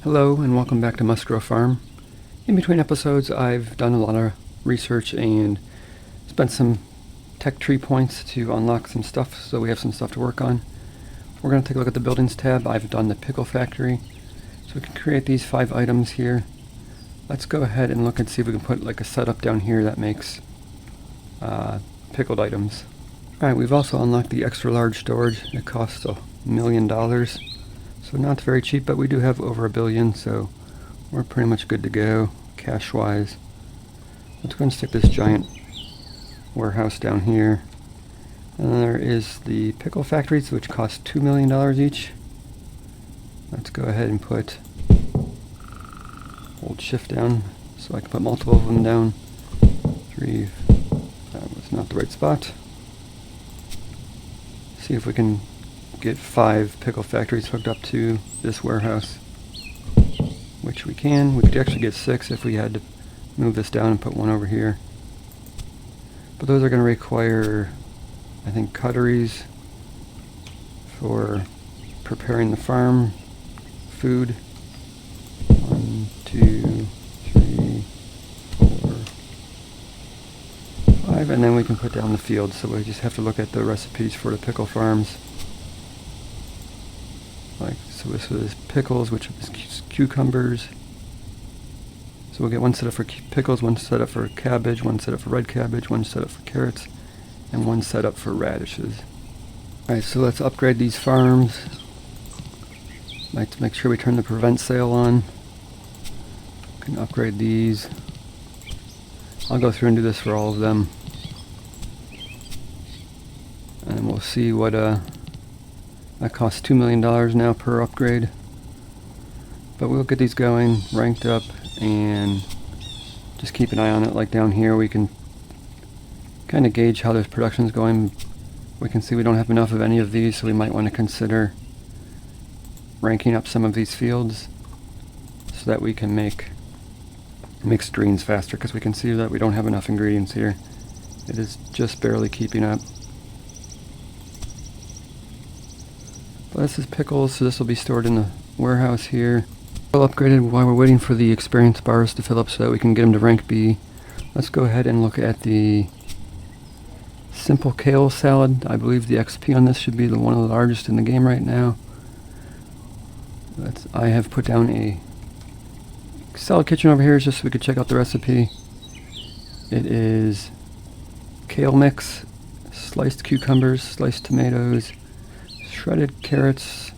Hello and welcome back to Musgro Farm. In between episodes I've done a lot of research and spent some tech tree points to unlock some stuff, so we have some stuff to work on. We're going to take a look at the buildings tab. I've done the pickle factory, so we can create these 5 items here. Let's go ahead and look and see if we can put like a setup down here that makes pickled items. Alright, we've also unlocked the extra large storage. It costs $1 million. So not very cheap, but we do have over $1 billion, so we're pretty much good to go cash-wise. Let's go and stick this giant warehouse down here. And then there is the pickle factories, which cost $2 million each. Let's go ahead and hold shift down so I can put multiple of them down. 3, that was not the right spot. See if we can get 5 pickle factories hooked up to this warehouse, which we can. We could actually get 6 if we had to move this down and put one over here. But those are going to require, I think, cutteries for preparing the farm food. 1, 2, 3, 4, 5, and then we can put down the field. So we just have to look at the recipes for the pickle farms. So this is pickles, which is cucumbers. So we'll get one setup for pickles, one setup for cabbage, one setup for red cabbage, one setup for carrots, and one setup for radishes. Alright, so let's upgrade these farms. Like to make sure we turn the prevent sale on. Can upgrade these. I'll go through and do this for all of them. And we'll see what that costs $2 million now per upgrade. But we'll get these going, ranked up, and just keep an eye on it. Like down here we can kind of gauge how this production is going. We can see we don't have enough of any of these, so we might want to consider ranking up some of these fields so that we can make mixed greens faster, because we can see that we don't have enough ingredients here. It is just barely keeping up. But this is pickles, so this will be stored in the warehouse here. We'll upgrade it while we're waiting for the experience bars to fill up so that we can get them to rank B. Let's go ahead and look at the simple kale salad. I believe the XP on this should be one of the largest in the game right now. I have put down a salad kitchen over here just so we could check out the recipe. It is kale mix, sliced cucumbers, sliced tomatoes, shredded carrots,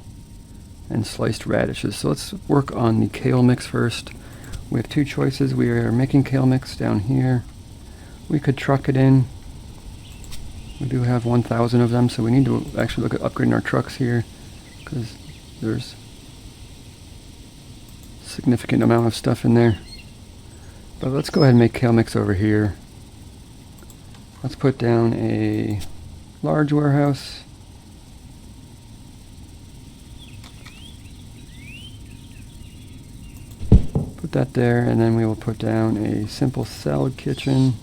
and sliced radishes. So let's work on the kale mix first. We have 2 choices. We are making kale mix down here. We could truck it in. We do have 1,000 of them, so we need to actually look at upgrading our trucks here, because there's a significant amount of stuff in there. But let's go ahead and make kale mix over here. Let's put down a large warehouse. Put that there, and then we will put down a simple salad kitchen.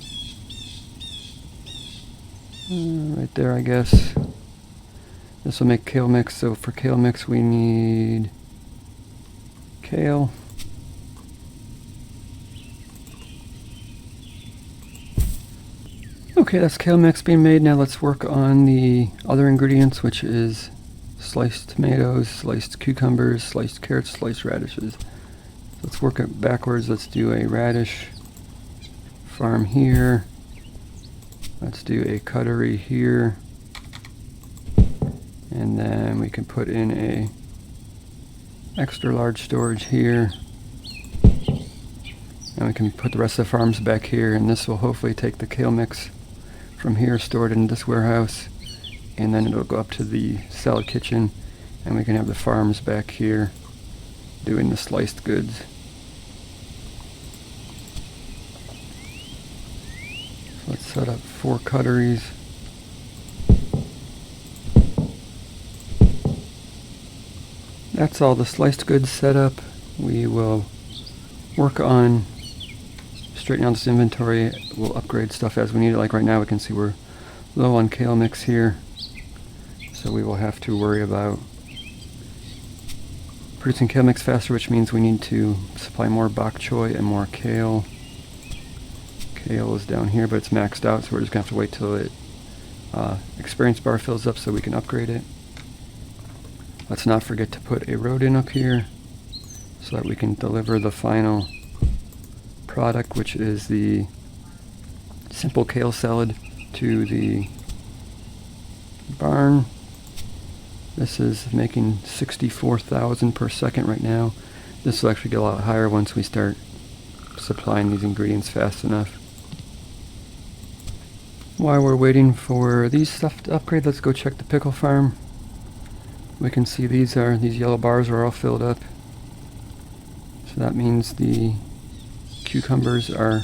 Right there, I guess. This will make kale mix, so for kale mix we need kale. Okay, that's kale mix being made. Now let's work on the other ingredients, which is sliced tomatoes, sliced cucumbers, sliced carrots, sliced radishes. Let's work it backwards. Let's do a radish farm here. Let's do a cuttery here. And then we can put in a extra large storage here. And we can put the rest of the farms back here, and this will hopefully take the kale mix from here, stored in this warehouse, and then it'll go up to the salad kitchen, and we can have the farms back here doing the sliced goods. So let's set up 4 cutteries. That's all the sliced goods set up. We will work on straightening out this inventory. We'll upgrade stuff as we need it. Like right now we can see we're low on kale mix here, so we will have to worry about producing kale mix faster, which means we need to supply more bok choy and more kale. Kale is down here, but it's maxed out, so we're just going to have to wait till it experience bar fills up so we can upgrade it. Let's not forget to put a road in up here so that we can deliver the final product, which is the simple kale salad, to the barn. This is making 64,000 per second right now. This will actually get a lot higher once we start supplying these ingredients fast enough. While we're waiting for these stuff to upgrade, let's go check the pickle farm. We can see these yellow bars are all filled up. So that means the cucumbers are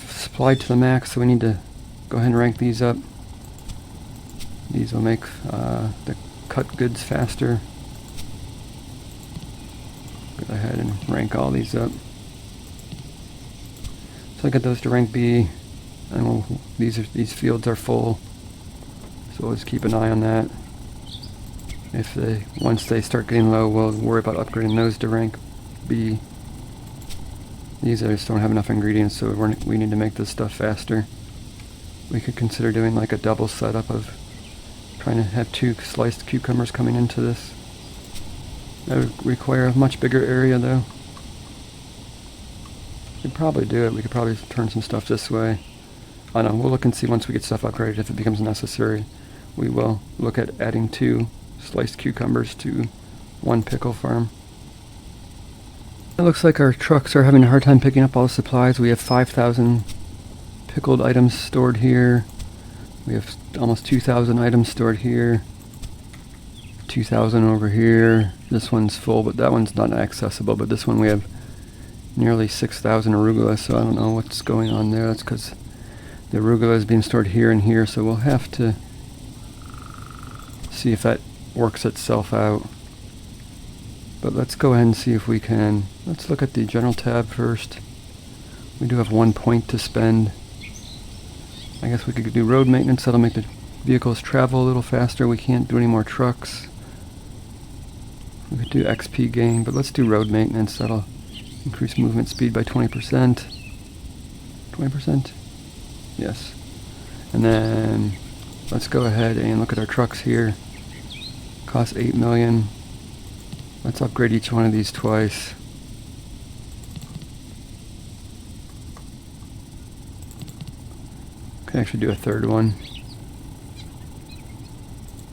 supplied to the max, so we need to go ahead and rank these up. These will make the cut goods faster. Go ahead and rank all these up. So I get those to rank B, and these fields are full, so we'll just keep an eye on that. Once they start getting low, we'll worry about upgrading those to rank B. These just don't have enough ingredients, so we need to make this stuff faster. We could consider doing like a double setup of trying to have 2 sliced cucumbers coming into this. That would require a much bigger area though. We could probably do it. We could probably turn some stuff this way. I don't know, we'll look and see once we get stuff upgraded. If it becomes necessary, we will look at adding 2 sliced cucumbers to 1 pickle farm. It looks like our trucks are having a hard time picking up all the supplies. We have 5,000 pickled items stored here. We have almost 2,000 items stored here. 2,000 over here. This one's full, but that one's not accessible. But this one we have nearly 6,000 arugula, so I don't know what's going on there. That's because the arugula is being stored here and here, so we'll have to see if that works itself out. But let's go ahead and see if we can. Let's look at the general tab first. We do have 1 point to spend. I guess we could do road maintenance. That'll make the vehicles travel a little faster. We can't do any more trucks. We could do XP gain, but let's do road maintenance. That'll increase movement speed by 20%. 20%? Yes. And then let's go ahead and look at our trucks here. Cost 8 million. Let's upgrade each one of these twice. Can actually do a third one.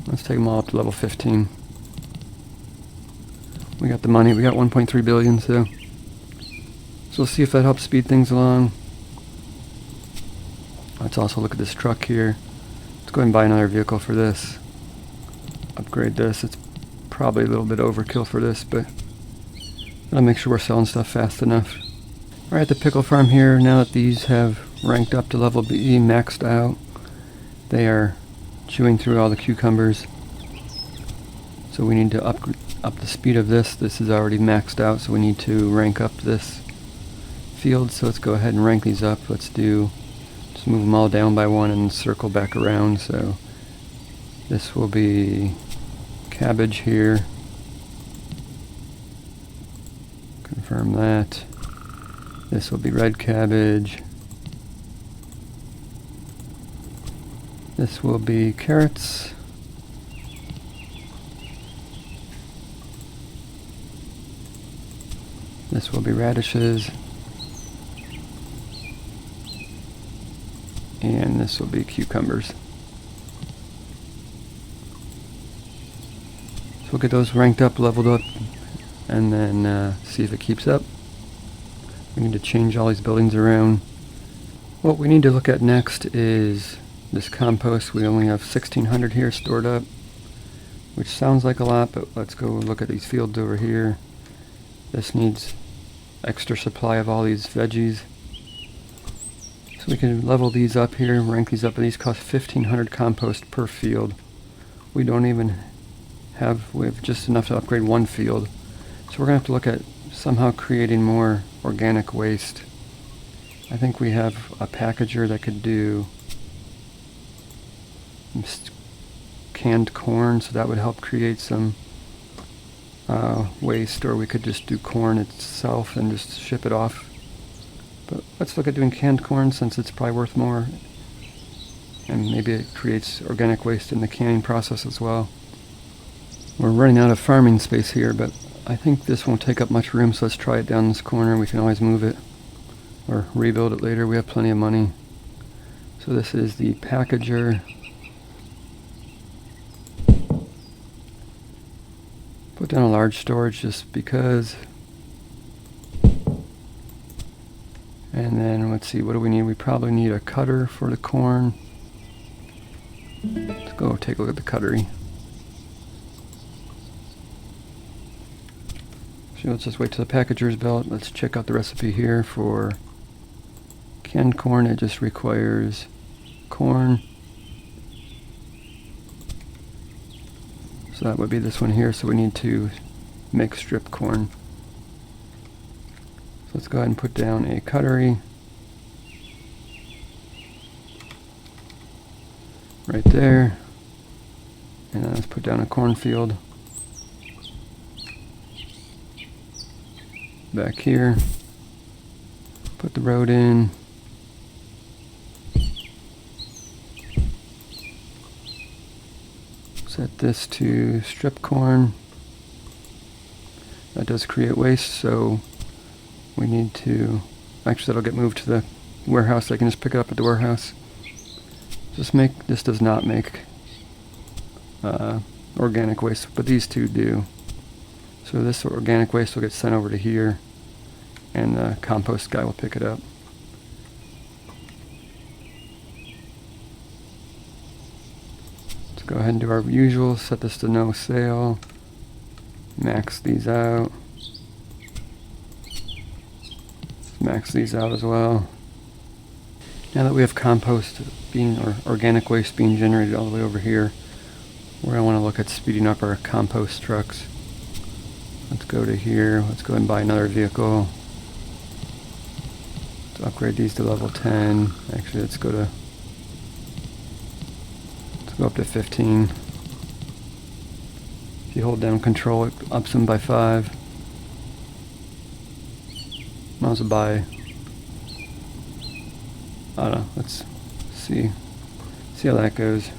Let's take them all up to level 15. We got the money. We got 1.3 billion, so we'll see if that helps speed things along. Let's also look at this truck here. Let's go ahead and buy another vehicle for this. Upgrade this. It's probably a little bit overkill for this, but I'll make sure we're selling stuff fast enough. We're at the pickle farm here. Now that these have ranked up to level B, maxed out, they are chewing through all the cucumbers. So we need to up the speed of this. This is already maxed out, so we need to rank up this field. So let's go ahead and rank these up. Just move them all down by 1 and circle back around. So this will be cabbage here. Confirm that. This will be red cabbage. This will be carrots. This will be radishes. And this will be cucumbers. So we'll get those ranked up, leveled up, and then see if it keeps up. We need to change all these buildings around. What we need to look at next is this compost. We only have 1,600 here stored up, which sounds like a lot, but let's go look at these fields over here. This needs extra supply of all these veggies. So we can level these up here, rank these up, and these cost 1,500 compost per field. We have just enough to upgrade 1 field. So we're going to have to look at somehow creating more organic waste. I think we have a packager that could do canned corn, so that would help create some waste, or we could just do corn itself and just ship it off. But let's look at doing canned corn since it's probably worth more, and maybe it creates organic waste in the canning process as well. We're running out of farming space here, but I think this won't take up much room, so let's try it down this corner. We can always move it or rebuild it later. We have plenty of money. So this is the packager. Put down a large storage just because. And then let's see, what do we need? We probably need a cutter for the corn. Let's go take a look at the cuttery. So let's just wait till the packager's built. Let's check out the recipe here for canned corn. It just requires corn. So that would be this one here. So we need to make strip corn. So let's go ahead and put down a cuttery. Right there. And then let's put down a cornfield. Back here. Put the road in. Set this to strip corn. That does create waste, so we need to, actually that'll get moved to the warehouse. I can just pick it up at the warehouse. This does not make organic waste, but these two do. So this organic waste will get sent over to here, and the compost guy will pick it up. Let's go ahead and do our usual, set this to no sale, max these out, max these out as well. Now that we have compost or organic waste being generated all the way over here, where I want to look at speeding up our compost trucks. Let's go to here. Let's go ahead and buy another vehicle. Let's upgrade these to level 10. Actually, let's go up to 15. If you hold down control, it ups them by 5. Might as well buy, I don't know, let's see how that goes.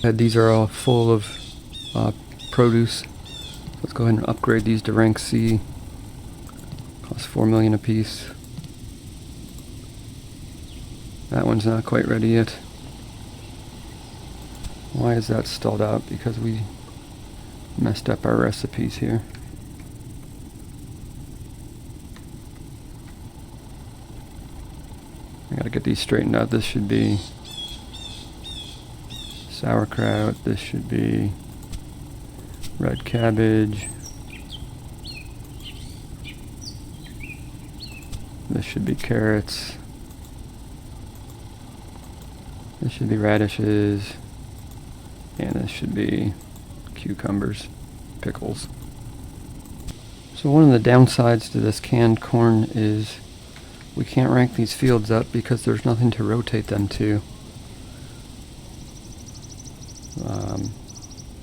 These are all full of produce. Let's go ahead and upgrade these to rank C. Cost 4 million a piece. That one's not quite ready yet. Why is that stalled out? Because we messed up our recipes here. I gotta get these straightened out. This should be sauerkraut. This should be red cabbage. This should be carrots. This should be radishes. And this should be cucumbers, pickles. So one of the downsides to this canned corn is we can't rank these fields up because there's nothing to rotate them to.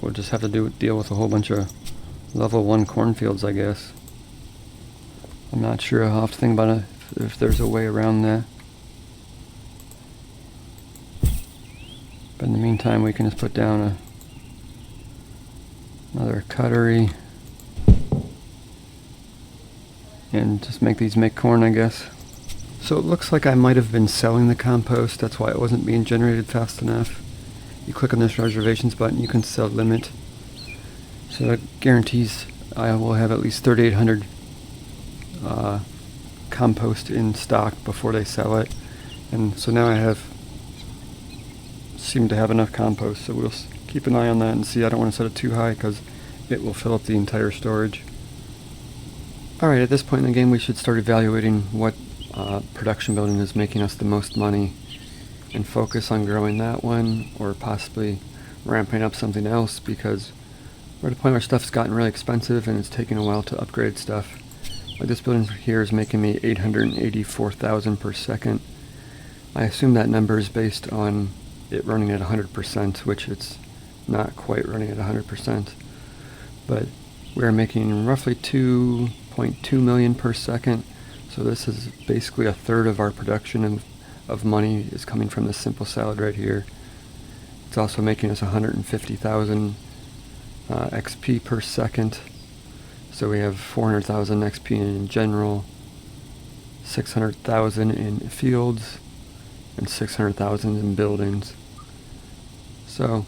We'll just have to deal with a whole bunch of level 1 cornfields, I guess. I'm not sure. I'll have to think about it if there's a way around that. But in the meantime, we can just put down another cuttery and just make these make corn, I guess. So it looks like I might have been selling the compost. That's why it wasn't being generated fast enough. You click on this reservations button, you can set limit. So it guarantees I will have at least 3,800 compost in stock before they sell it. And so now I seem to have enough compost, so we'll keep an eye on that and see. I don't want to set it too high because it will fill up the entire storage. Alright, at this point in the game we should start evaluating what production building is making us the most money and focus on growing that one, or possibly ramping up something else, because we're at a point where stuff's gotten really expensive and it's taking a while to upgrade stuff. Like this building here is making me 884,000 per second. I assume that number is based on it running at 100%, which it's not quite running at 100%. but we are making roughly 2.2 million per second. So this is basically a third of our production of money is coming from this simple salad right here. It's also making us 150,000 XP per second. So we have 400,000 XP in general, 600,000 in fields, and 600,000 in buildings. So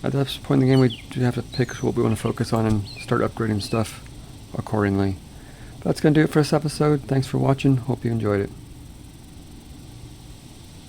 at this point in the game, we do have to pick what we want to focus on and start upgrading stuff accordingly. That's going to do it for this episode. Thanks for watching. Hope you enjoyed it.